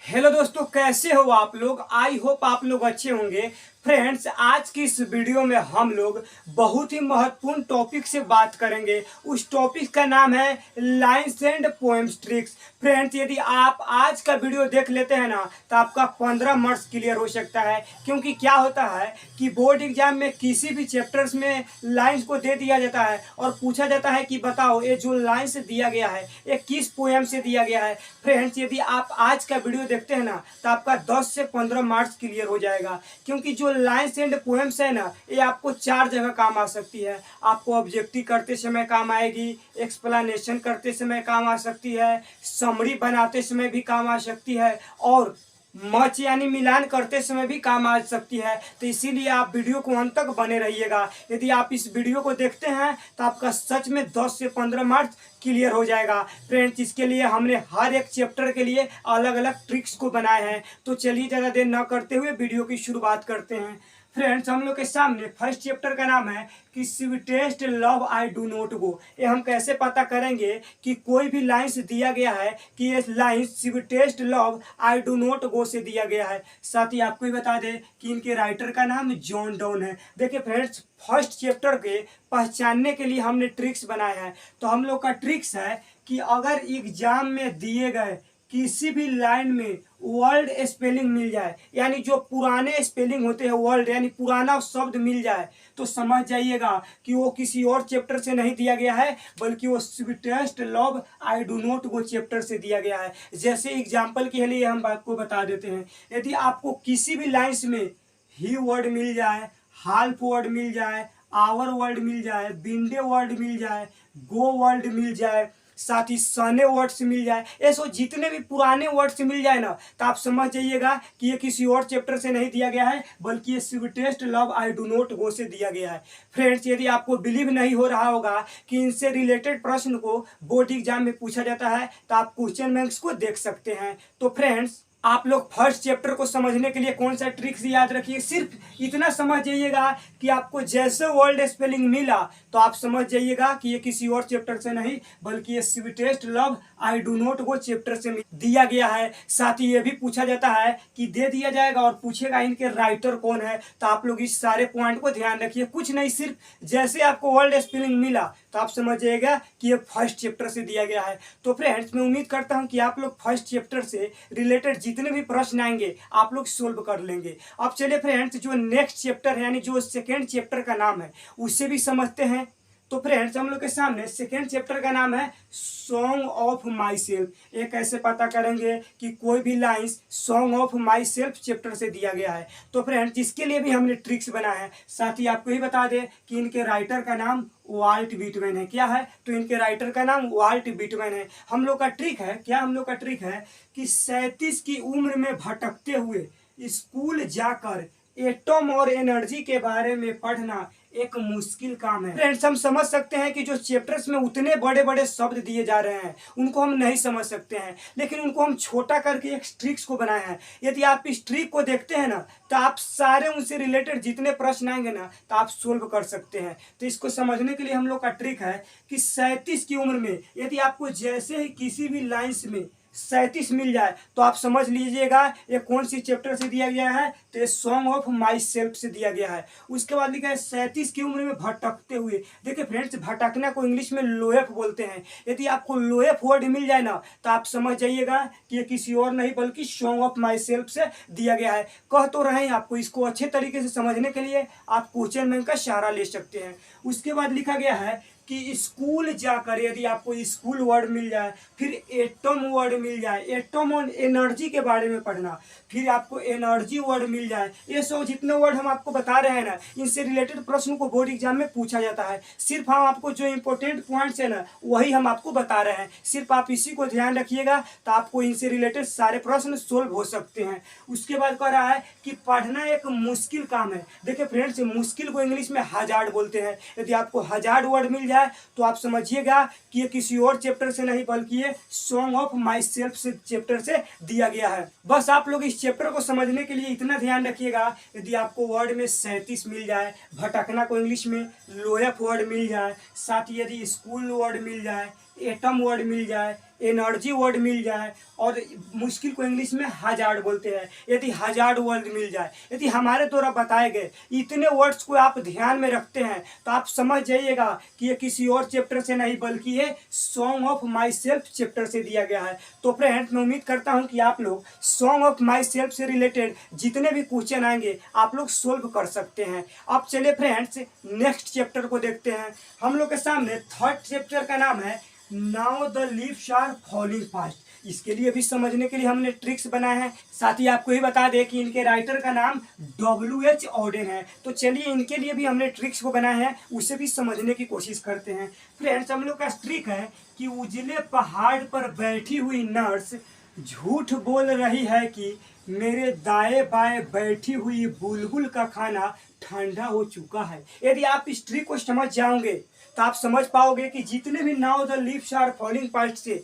Hello दोस्तों, कैसे हो आप लोग। आई होप आप लोग अच्छे होंगे। फ्रेंड्स, आज की इस वीडियो में हम लोग बहुत ही महत्वपूर्ण टॉपिक से बात करेंगे। उस टॉपिक का नाम है lines and poems tricks. Friends, यदि आप आज का वीडियो देख लेते हैं ना तो आपका 15 मार्क्स क्लियर हो सकता है। क्योंकि क्या होता है कि बोर्ड एग्जाम में किसी भी चैप्टर्स में लाइन्स को दे दिया जाता है और पूछा जाता है कि बताओ ये जो लाइन्स दिया गया है ये किस पोएम से दिया गया है। फ्रेंड्स, यदि आप आज का वीडियो देखते हैं ना तो आपका 10 से 15 मार्क्स क्लियर हो जाएगा। क्योंकि जो लाइन्स एंड पोएम्स है ना ये आपको 4 जगह काम आ सकती है। आपको ऑब्जेक्टिव करते समय काम आएगी, एक्सप्लेनेशन करते समय काम आ सकती है, समरी बनाते समय भी काम आ सकती है और मच यानी मिलान करते समय भी काम आ सकती है। तो इसीलिए आप वीडियो को अंत तक बने रहिएगा। यदि आप इस वीडियो को देखते हैं तो आपका सच में 10 से 15 मार्क्स क्लियर हो जाएगा। फ्रेंड्स, इसके लिए हमने हर एक चैप्टर के लिए अलग अलग ट्रिक्स को बनाए हैं। तो चलिए ज़्यादा देर न करते हुए वीडियो की शुरुआत करते हैं। फ्रेंड्स, हम लोग के सामने फर्स्ट चैप्टर का नाम है कि sweetest love I do not go. ये हम कैसे पता करेंगे कि कोई भी लाइन्स दिया गया है कि ये line sweetest love I do not go से दिया गया है। साथ ही आपको ही बता दें कि इनके राइटर का नाम जॉन डाउन है। देखिए फ्रेंड्स, फर्स्ट चैप्टर के पहचानने के लिए हमने ट्रिक्स बनाए हैं। तो हम लोग का ट्रिक्स है कि अगर एग्जाम में दिए गए किसी भी लाइन में वर्ल्ड स्पेलिंग मिल जाए, यानी जो पुराने स्पेलिंग होते हैं वर्ल्ड यानी पुराना शब्द मिल जाए, तो समझ जाइएगा कि वो किसी और चैप्टर से नहीं दिया गया है बल्कि वो sweetest love I do not go chapter से दिया गया है। जैसे एग्जाम्पल के लिए हम आपको बता देते हैं, यदि आपको किसी भी लाइन्स में ही वर्ड मिल जाए, हाल्फ वर्ड मिल जाए, आवर वर्ड मिल जाए, बिंडे वर्ड मिल जाए, गो वर्ड मिल जाए, साथ ही सने वर्ड्स मिल जाए, ऐसे जितने भी पुराने वर्ड्स मिल जाए ना तो आप समझ जाइएगा कि ये किसी और चैप्टर से नहीं दिया गया है बल्कि ये sweetest love I do not go से दिया गया है। फ्रेंड्स, यदि आपको बिलीव नहीं हो रहा होगा कि इनसे रिलेटेड प्रश्न को बोर्ड एग्जाम में पूछा जाता है तो आप क्वेश्चन बैंक्स को देख सकते हैं। तो फ्रेंड्स, आप लोग फर्स्ट चैप्टर को समझने के लिए कौन सा ट्रिक्स याद रखिए, सिर्फ इतना समझ जाइएगा कि आपको जैसे वर्ल्ड स्पेलिंग मिला तो आप समझ जाइएगा कि ये किसी और चैप्टर से नहीं बल्कि ये sweetest love I do not go chapter से दिया गया है। साथ ही ये भी पूछा जाता है कि दे दिया जाएगा और पूछेगा इनके राइटर कौन है। तो आप लोग इस सारे पॉइंट को ध्यान रखिए, कुछ नहीं, सिर्फ जैसे आपको वर्ल्ड स्पेलिंग मिला तो आप समझ जाइएगा कि ये फर्स्ट चैप्टर से दिया गया है। तो फ्रेंड्स, मैं उम्मीद करता हूँ कि आप लोग फर्स्ट चैप्टर से रिलेटेड जितने भी प्रश्न आएंगे आप लोग सोल्व कर लेंगे। अब चलिए फ्रेंड्स, जो नेक्स्ट चैप्टर है यानी जो सेकेंड चैप्टर का नाम है उससे भी समझते हैं। तो फ्रेंड्स, हम लोग के सामने सेकेंड चैप्टर का नाम है सॉन्ग ऑफ माई सेल्फ। ये कैसे पता करेंगे कि कोई भी lines song of my self chapter से दिया गया है। तो फ्रेंड्स, इसके लिए भी हमने ट्रिक्स बनाए हैं। साथ ही आपको ही बता दें कि इनके राइटर का नाम वाल्ट व्हिटमैन है। क्या है? तो इनके राइटर का नाम वाल्ट व्हिटमैन है। हम लोग का ट्रिक है क्या? हम लोग का ट्रिक है कि 37 की उम्र में भटकते हुए स्कूल जाकर एटम और एनर्जी के बारे में पढ़ना एक मुश्किल काम है। फ्रेंड्स, हम समझ सकते हैं कि जो चैप्टर्स में उतने बड़े बड़े शब्द दिए जा रहे हैं उनको हम नहीं समझ सकते हैं, लेकिन उनको हम छोटा करके एक ट्रिक्स को बनाए हैं। यदि आप इस ट्रिक को देखते हैं ना तो आप सारे उनसे रिलेटेड जितने प्रश्न आएंगे ना तो आप सोल्व कर सकते हैं। तो इसको समझने के लिए हम लोग का ट्रिक है कि 37 की उम्र में यदि आपको जैसे ही किसी भी लाइन्स में 37 मिल जाए तो आप समझ लीजिएगा ये कौन सी चैप्टर से दिया गया है। तो ये सॉन्ग ऑफ माई सेल्फ से दिया गया है। उसके बाद लिखा है 37 की उम्र में भटकते हुए। देखिए फ्रेंड्स, भटकना को इंग्लिश में लोएफ बोलते हैं। यदि आपको लोएफ वर्ड मिल जाए ना तो आप समझ जाइएगा कि ये किसी और नहीं बल्कि सॉन्ग ऑफ माई सेल्फ से दिया गया है। कह तो रहे हैं आपको, इसको अच्छे तरीके से समझने के लिए आप क्वेश्चन बैंक का सहारा ले सकते हैं। उसके बाद लिखा गया है कि स्कूल जाकर यदि आपको स्कूल वर्ड मिल जाए, फिर एटम वर्ड मिल जाए, एटम और एनर्जी के बारे में पढ़ना, फिर आपको एनर्जी वर्ड मिल जाए, ये सब जितने वर्ड हम आपको बता रहे हैं ना इनसे रिलेटेड प्रश्न को बोर्ड एग्जाम में पूछा जाता है। सिर्फ हम आपको जो इंपॉर्टेंट पॉइंट्स है ना वही हम आपको बता रहे हैं, सिर्फ आप इसी को ध्यान रखिएगा तो आपको इनसे रिलेटेड सारे प्रश्न सोल्व हो सकते हैं। उसके बाद कह रहा है कि पढ़ना एक मुश्किल काम है। देखिए फ्रेंड्स, मुश्किल को इंग्लिश में हजार्ड बोलते हैं। यदि आपको हजार्ड वर्ड मिल जाए तो आप समझिएगा कि ये किसी और चैप्टर से नहीं बल्कि ये सॉन्ग ऑफ माई सेल्फ से चैप्टर से दिया गया है। बस आप लोग इस चैप्टर को समझने के लिए इतना ध्यान रखिएगा, यदि आपको वर्ड में 37 मिल जाए, भटकना को इंग्लिश में लोएफ वर्ड मिल जाए, साथ ही यदि स्कूल वर्ड मिल जाए, एटम वर्ड मिल जाए, एनर्जी वर्ड मिल जाए, और मुश्किल को इंग्लिश में हजार्ड बोलते हैं, यदि हजार्ड वर्ड मिल जाए, यदि हमारे द्वारा बताए गए इतने वर्ड्स को आप ध्यान में रखते हैं तो आप समझ जाइएगा कि ये किसी और चैप्टर से नहीं बल्कि ये song of my self chapter से दिया गया है। तो फ्रेंड्स मैं उम्मीद करता हूँ कि आप लोग सॉन्ग ऑफ माई सेल्फ से रिलेटेड जितने भी क्वेश्चन आएंगे आप लोग सोल्व कर सकते हैं। अब चलिए फ्रेंड्स नेक्स्ट चैप्टर को देखते हैं। हम लोग के सामने थर्ड चैप्टर का नाम है now the leaves are falling fast. इसके लिए भी समझने के लिए हमने ट्रिक्स बनाए हैं। साथ ही आपको ही बता दें कि इनके राइटर का नाम W.H. ऑडेन है। तो चलिए इनके लिए भी हमने ट्रिक्स को बनाए हैं, उसे भी समझने की कोशिश करते हैं। फ्रेंड्स हम लोग का ट्रिक है कि उजले पहाड़ पर बैठी हुई नर्स झूठ बोल रही है कि मेरे दाएं बाएं बैठी हुई बुलबुल का खाना ठंडा हो चुका है। यदि आप इस ट्रिक को समझ जाओगे तो आप समझ पाओगे कि जितने भी now the leaves are falling part से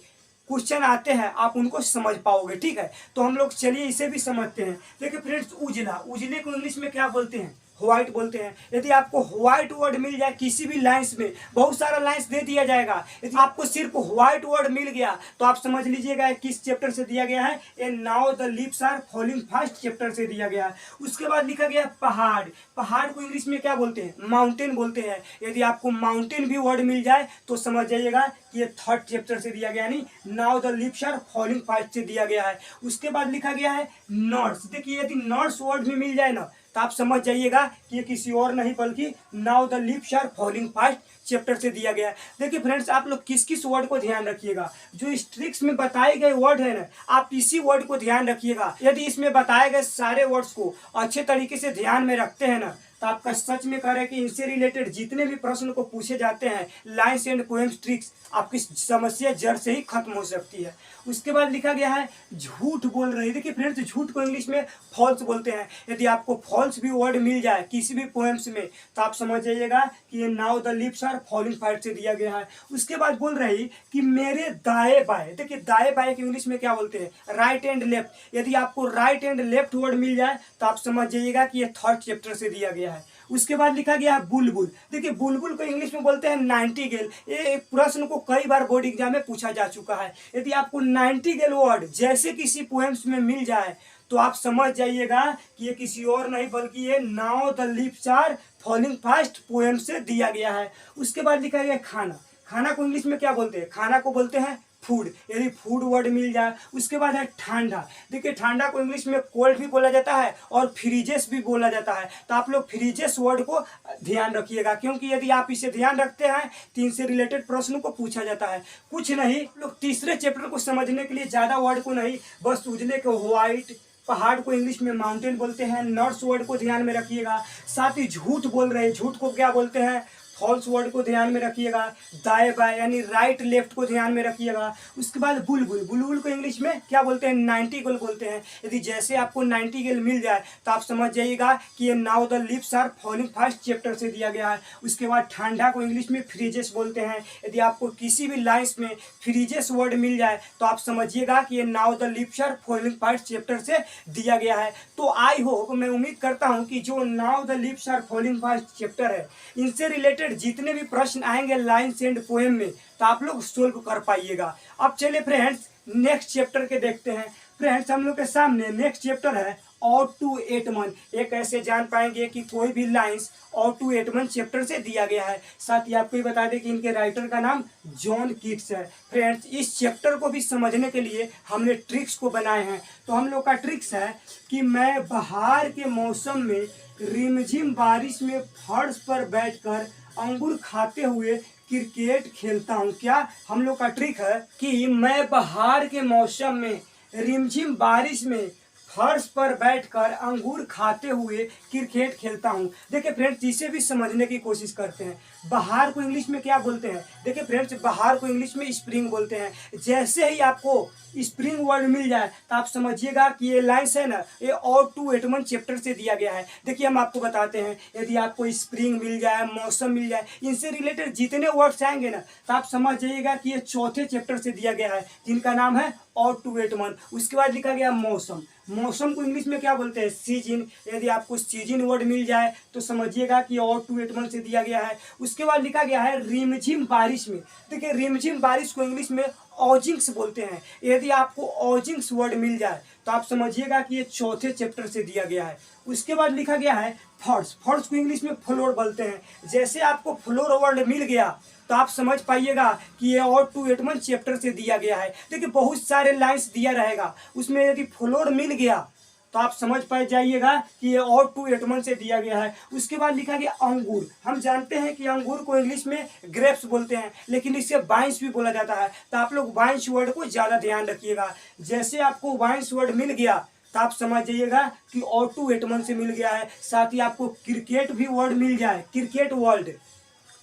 क्वेश्चन आते हैं आप उनको समझ पाओगे। ठीक है, तो हम लोग चलिए इसे भी समझते हैं। देखिए फ्रेंड्स, उजला, उजले को इंग्लिश में क्या बोलते हैं? व्हाइट बोलते हैं। यदि आपको व्हाइट वर्ड मिल जाए किसी भी लाइंस में, बहुत सारा लाइंस दे दिया जाएगा, यदि आपको सिर्फ व्हाइट वर्ड मिल गया तो आप समझ लीजिएगा किस चैप्टर से दिया गया है, ये now the leaves are falling fast chapter से दिया गया है। उसके बाद लिखा गया पहाड़। पहाड़ को इंग्लिश में क्या बोलते हैं? माउंटेन बोलते हैं। यदि आपको माउंटेन भी वर्ड मिल जाए तो समझ जाइएगा कि ये थर्ड चैप्टर से दिया गया, यानी now the leaves are falling fast से दिया गया है। उसके बाद लिखा गया है नर्स। देखिए यदि नर्स वर्ड भी मिल जाए ना तो आप समझ जाइएगा कि ये किसी और नहीं बल्कि now the leaves are falling fast chapter से दिया गया है। देखिए फ्रेंड्स, आप लोग किस किस वर्ड को ध्यान रखिएगा। जो इस ट्रिक्स में बताए गए वर्ड है ना, आप इसी वर्ड को ध्यान रखिएगा। यदि इसमें बताए गए सारे वर्ड्स को अच्छे तरीके से ध्यान में रखते हैं ना तो आपका सच में कह रहे हैं कि इनसे रिलेटेड जितने भी प्रश्न को पूछे जाते हैं, लाइन्स एंड पोएम्स ट्रिक्स, आपकी समस्या जड़ से ही खत्म हो सकती है। उसके बाद लिखा गया है झूठ बोल रही है। देखिए फ्रेंड्स, झूठ को इंग्लिश में फॉल्स बोलते हैं। यदि आपको फॉल्स भी वर्ड मिल जाए किसी भी पोएम्स में तो आप समझ जाइएगा कि ये now the leaves are falling fast से दिया गया है। उसके बाद बोल रही कि मेरे दाएं बाएं। देखिए दाएं बाएं की इंग्लिश में क्या बोलते हैं? Right and left. यदि आपको राइट एंड लेफ्ट वर्ड मिल जाए तो आप समझ जाइएगा कि ये थर्ड चैप्टर से दिया गया है। उसके बाद लिखा गया है बुलबुल। देखिए बुलबुल को इंग्लिश में बोलते हैं नाइटिंगेल। ये प्रश्न को कई बार बोर्ड एग्जाम में पूछा जा चुका है। यदि आपको नाइटिंगेल वर्ड जैसे किसी पोएम्स में मिल जाए तो आप समझ जाइएगा कि ये किसी और नहीं बल्कि ये now the leaves are falling fast poem से दिया गया है। उसके बाद लिखा गया खाना। खाना को इंग्लिश में क्या बोलते हैं? खाना को बोलते हैं फूड। यदि फूड वर्ड मिल जाए। उसके बाद है ठंडा। देखिए ठंडा को इंग्लिश में कोल्ड भी बोला जाता है और फ्रीजेस भी बोला जाता है। तो आप लोग फ्रीजेस वर्ड को ध्यान रखिएगा, क्योंकि यदि आप इसे ध्यान रखते हैं तो इनसे रिलेटेड प्रश्नों को पूछा जाता है। कुछ नहीं, लोग तीसरे चैप्टर को समझने के लिए ज़्यादा वर्ड को नहीं, बस उजले को व्हाइट, पहाड़ को इंग्लिश में माउंटेन बोलते हैं, नर्स वर्ड को ध्यान में रखिएगा। साथ ही झूठ बोल रहे हैं, झूठ को क्या बोलते हैं? फॉल्स वर्ड को ध्यान में रखिएगा। दाएं बाएं यानी राइट लेफ्ट को ध्यान में रखिएगा। उसके बाद बुलबुल। बुलबुल को इंग्लिश में क्या बोलते हैं? नाइटिंगेल बोलते हैं। यदि जैसे आपको नाइटिंगेल मिल जाए तो आप समझ जाइएगा कि ये now the leaves are falling fast chapter से दिया गया है। उसके बाद ठंडा को इंग्लिश में फ्रीजेस बोलते हैं। यदि आपको किसी भी लाइन्स में फ्रीजेस वर्ड मिल जाए तो आप समझिएगा कि ये now the leaves are falling fast chapter से दिया गया है। तो आई होप, मैं उम्मीद करता हूँ कि जो now the leaves are falling fast chapter है इनसे रिलेटेड जितने भी प्रश्न आएंगे लाइन्स एंड पोएम में तो आप लोग सोल्व कर पाइएगा। अब चलिए फ्रेंड्स नेक्स्ट चैप्टर के देखते हैं। फ्रेंड्स हम लोग के सामने नेक्स्ट चैप्टर है ऑट टू एटमन। ये कैसे जान पाएंगे कि कोई भी लाइन्स ऑट टू एटमन चैप्टर से दिया गया है। साथ ही आपको ये बता दें कि इनके राइटर का नाम जॉन कीट्स है। फ्रेंड्स इस चैप्टर को भी समझने के लिए हमने ट्रिक्स को बनाए हैं। तो हम लोग का ट्रिक्स है कि मैं बाहर के मौसम में रिमझिम बारिश में फर्श पर बैठकर अंगूर खाते हुए क्रिकेट खेलता हूँ। क्या हम लोग का ट्रिक है कि मैं बाहर के मौसम में रिमझिम बारिश में फर्श पर बैठकर अंगूर खाते हुए क्रिकेट खेलता हूँ। देखिए फ्रेंड्स इसे भी समझने की कोशिश करते हैं। बाहर को इंग्लिश में क्या बोलते हैं? देखिए फ्रेंड्स बाहर को इंग्लिश में स्प्रिंग बोलते हैं। जैसे ही आपको स्प्रिंग वर्ड मिल जाए तो आप समझिएगा कि ये लाइन्स है ना, ये ऑट टू एटमन चैप्टर से दिया गया है। देखिए हम आपको बताते हैं, यदि आपको स्प्रिंग मिल जाए, मौसम मिल जाए, इनसे रिलेटेड जितने वर्ड्स आएंगे ना तो आप समझ जाइएगा कि ये चौथे चैप्टर से दिया गया है, जिनका नाम है ऑट टू एटमन। उसके बाद लिखा गया मौसम। मौसम को इंग्लिश में क्या बोलते हैं? सीजन। यदि आपको सीजन वर्ड मिल जाए तो समझिएगा कि ऑट टू एटमन से दिया गया है। उसके बाद लिखा गया है रिमझिम बारिश में। देखिए रिमझिम बारिश को इंग्लिश में ऑजिंग्स बोलते हैं। यदि आपको ऑजिंग्स वर्ड मिल जाए तो आप समझिएगा कि ये चौथे चैप्टर से दिया गया है। उसके बाद लिखा गया है फॉर्स। फॉर्स को इंग्लिश में फ्लोर बोलते हैं। जैसे आपको फ्लोर वर्ड मिल गया तो आप समझ पाइएगा कि ये और 281 चैप्टर से दिया गया है। देखिए बहुत सारे लाइंस दिया रहेगा, उसमें यदि फ्लोर मिल गया तो आप समझ पा जाइएगा कि ये और 281 से दिया गया है। उसके बाद लिखा गया अंगूर। हम जानते हैं कि अंगूर को इंग्लिश में ग्रेप्स बोलते हैं, लेकिन इसे वाइन्स भी बोला जाता है। तो आप लोग वाइन्स वर्ड को ज़्यादा ध्यान रखिएगा। जैसे आपको वाइन्स वर्ड मिल गया तो आप समझ जाइएगा कि और 281 से मिल गया है। साथ ही आपको क्रिकेट भी वर्ड मिल जाए, क्रिकेट वर्ड,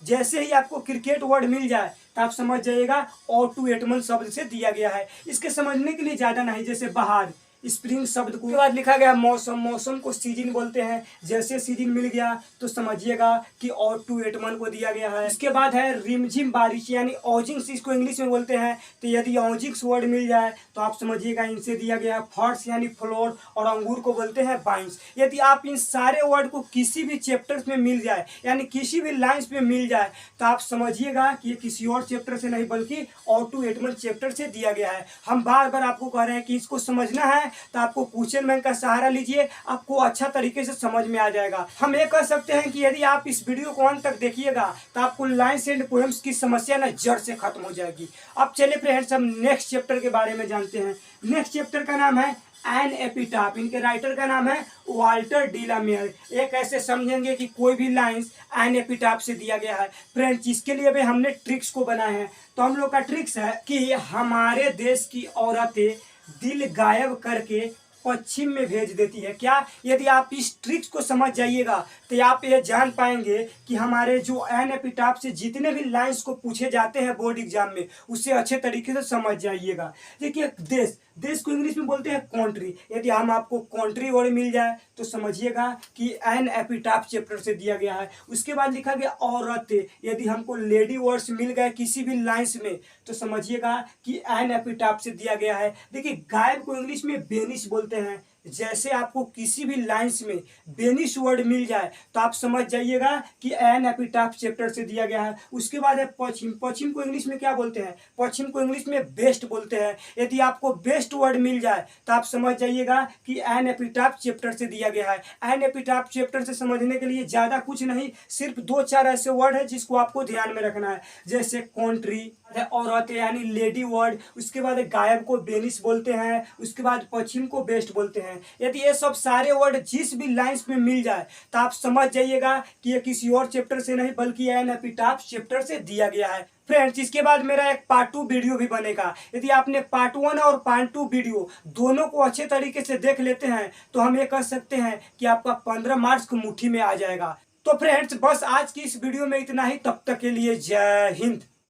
जैसे ही आपको क्रिकेट वर्ड मिल जाए तो आप समझ जाइएगा और 281 शब्द से दिया गया है। इसके समझने के लिए ज़्यादा नहीं, जैसे बहार, स्प्रिंग शब्द को बाद लिखा गया मौसम। मौसम को सीजन बोलते हैं। जैसे सीजन मिल गया तो समझिएगा कि और 281 को दिया गया है। इसके बाद है रिमझिम बारिश यानी ऑजिंग्स, इसको इंग्लिश में बोलते हैं। तो यदि ऑजिंग्स वर्ड मिल जाए तो आप समझिएगा इनसे दिया गया है फॉर्स यानी फ्लोर, और अंगूर को बोलते हैं वाइन्स। यदि आप इन सारे वर्ड को किसी भी चैप्टर्स में मिल जाए यानी किसी भी लाइन्स में मिल जाए तो आप समझिएगा कि ये किसी और चैप्टर से नहीं बल्कि और 281 चैप्टर से दिया गया है। हम बार बार आपको कह रहे हैं कि इसको समझना है तो आपको क्वेश्चन बैंक का सहारा लीजिए, आपको अच्छा तरीके से समझ में आ जाएगा। हम ये कह सकते हैं कि यदि आप इस वीडियो को अंत तक देखिएगा तो आपको लाइन्स एंड पोएम्स की समस्या ना जड़ से खत्म हो जाएगी। अब चलिए फ्रेंड्स हम नेक्स्ट चैप्टर के बारे में जानते हैं। नेक्स्ट चैप्टर का नाम है एन एपिटाफ। इनके राइटर का नाम है वाल्टर डी ला मेयर। एक ऐसे समझेंगे कि कोई भी लाइंस एन एपिटाफ से दिया गया है। फ्रेंड्स इसके लिए भी हमने ट्रिक्स को बनाए हैं। तो हम लोग का ट्रिक्स है कि हमारे देश की औरतें दिल गायब करके पश्चिम में भेज देती है। क्या? यदि आप इस ट्रिक्स को समझ जाइएगा तो आप ये जान पाएंगे कि हमारे जो एन एपिटाफ से जितने भी लाइंस को पूछे जाते हैं बोर्ड एग्जाम में उससे अच्छे तरीके से समझ जाइएगा। देखिए देश, देश को इंग्लिश में बोलते हैं कंट्री। यदि हम आपको कंट्री वर्ड मिल जाए तो समझिएगा कि एन एपिटाफ चैप्टर से दिया गया है। उसके बाद लिखा गया औरतें। यदि हमको लेडी वर्ड्स मिल गए किसी भी लाइंस में तो समझिएगा कि एन एपिटाफ से दिया गया है। देखिए गायब को इंग्लिश में बेनिश बोलते हैं। जैसे आपको किसी भी लाइंस में बेनिश वर्ड मिल जाए तो आप समझ जाइएगा कि एन एपिटाफ चैप्टर से दिया गया है। उसके बाद है पश्चिम। पश्चिम को इंग्लिश में क्या बोलते हैं? पश्चिम को इंग्लिश में बेस्ट बोलते हैं। यदि आपको बेस्ट वर्ड मिल जाए तो आप समझ जाइएगा कि एन एपिटाफ चैप्टर से दिया गया है। एन एपिटाफ चैप्टर से समझने के लिए ज़्यादा कुछ नहीं, सिर्फ 2-4 ऐसे वर्ड है जिसको आपको ध्यान में रखना है। जैसे कंट्री, औरत यानी लेडी वर्ड, उसके बाद गायब को बेनिश बोलते हैं, उसके बाद पश्चिम को बेस्ट बोलते हैं। यदि ये सब सारे वर्ड जिस भी लाइंस में मिल जाए तो आप समझ जाइएगा कि ये किसी और चैप्टर से नहीं बल्कि एन एपिटाफ चैप्टर से दिया गया है। फ्रेंड्स इसके बाद मेरा एक पार्ट 2 वीडियो भी बनेगा। यदि आपने पार्ट 1 और पार्ट 2 वीडियो दोनों को अच्छे तरीके से देख लेते हैं तो हम ये कह सकते हैं कि आपका 15 मार्क्स मुट्ठी में आ जाएगा। तो फ्रेंड्स बस आज की इस वीडियो में इतना ही। तब तक के लिए जय हिंद।